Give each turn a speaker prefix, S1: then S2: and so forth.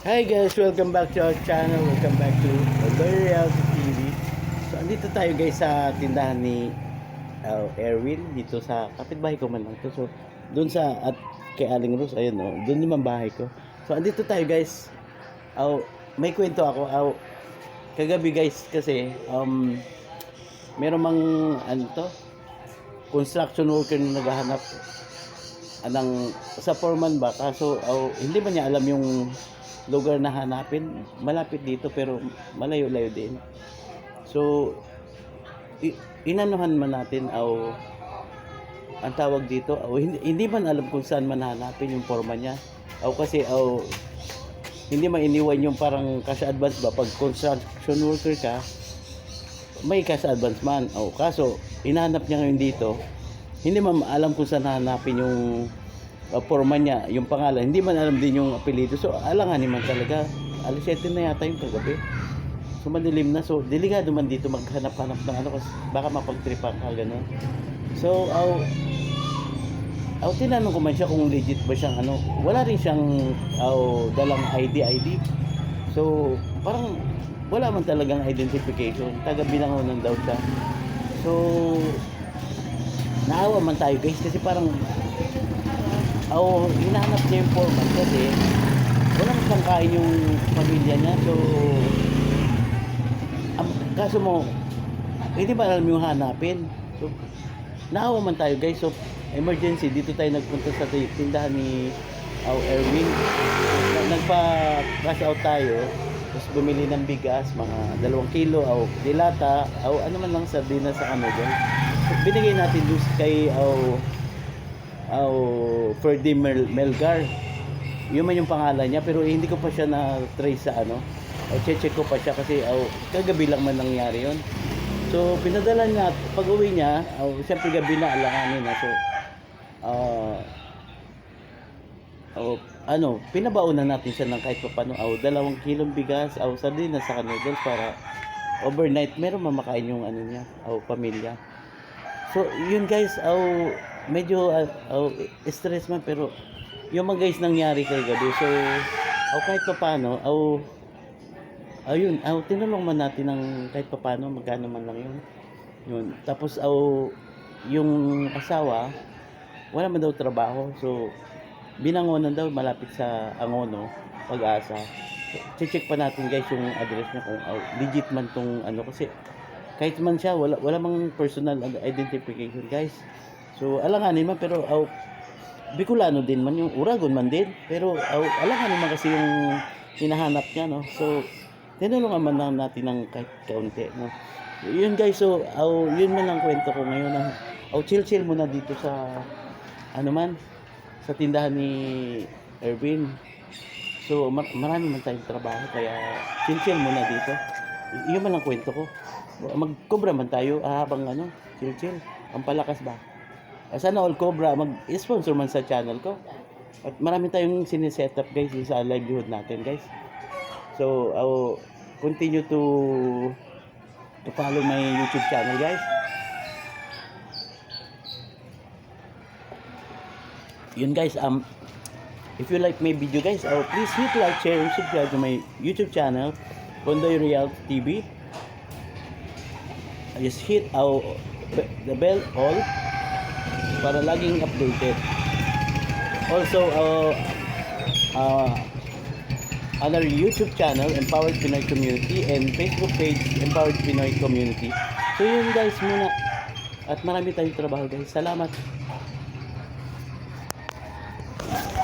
S1: Hi guys, welcome back to our channel. Welcome back to Very Reality TV. So, andito tayo guys sa tindahan ni Erwin dito sa kapitbahay ko man lang to. So, doon sa at kay Aling Rose, ayun oh, doon naman bahay ko. So, andito tayo guys. May kwento ako. Kagabi guys kasi meron mang ano to, construction worker na naghahanap ng sa foreman ba, kaso hindi man niya alam yung lugar na hanapin. Malapit dito pero malayo-layo din. So inanuhan man natin ang tawag dito hindi man alam kung saan man hanapin yung foreman niya kasi hindi man iniwan yung parang cash advance ba pag construction worker ka, may cash advance man. Kaso inahanap niya ngayon dito, hindi man alam kung saan hanapin yung foreman niya, yung pangalan. Hindi man alam din yung apelyido. So, alanganin man talaga. Alas 7 na yata yung kagabi. So, madilim na. So, delikado man dito maghanap-hanap ng ano kasi baka mapagtripan ka, gano'n. So, tinanong ko man siya kung legit ba siyang ano. Wala rin siyang dalang ID. So, parang wala man talagang identification. Taga-Binangonan daw siya. So, naawa man tayo guys kasi parang hinahanap niya yung foreman kasi walang sangkain yung pamilya niya. So kaso mo hindi ba alam yung hanapin. So naawa man tayo guys. So emergency dito tayo nagpunta sa tindahan ni Erwin. Nagpa-cash out tayo, tapos bumili ng bigas mga 2 kilo dilata ano man lang sardinas sa dyan. Binigay natin doon kay Ferdy Melgar. Yun man yung pangalan niya pero hindi ko pa siya na-trace sa ano. Check ko pa siya kasi kagabi lang man nangyari yun. So pinadala niya pag uwi niya, siyempre gabi na alanganin na. So pinabaunan natin siya ng kahit pa paano 2 kilong bigas sardinas sa noodles para overnight meron mamakain yung ano niya pamilya. So yun guys, medyo stress man pero yung mga guys nangyari kay gabi. So kahit pa paano tinulong man natin ng kahit pa paano magkano man lang yun. Tapos yung asawa wala man daw trabaho. So Binangonan daw malapit sa Angono, Pag-asa. So, check pa natin guys yung address niya kung legit man tong ano kasi kahit man siya wala mang personal identification guys. So alanganin man pero Bicolano din man yung Uragon man din pero alanganin man kasi yung hinahanap niya, no. So tinulungan man lang natin ng kahit kaunti, no. Yun guys. So yun man lang kwento ko ngayon na chill muna dito sa sa tindahan ni Erwin. So marami man tayong trabaho kaya chill muna dito. Yun man lang kwento ko. Mag-cobra man tayo habang chill. Ang palakas ba? Sana all Cobra mag-sponsor man sa channel ko. At marami tayong siniset up guys sa livelihood natin guys. So continue to follow my YouTube channel guys. Yun guys, if you like my video guys, please hit like, share, and subscribe to my YouTube channel, Bondoy Reality TV. Just hit the bell all para laging updated. Also other YouTube channel, Empowered Pinoy Community, and Facebook page, Empowered Pinoy Community. So yun guys muna. At marami tayong trabaho guys. Salamat.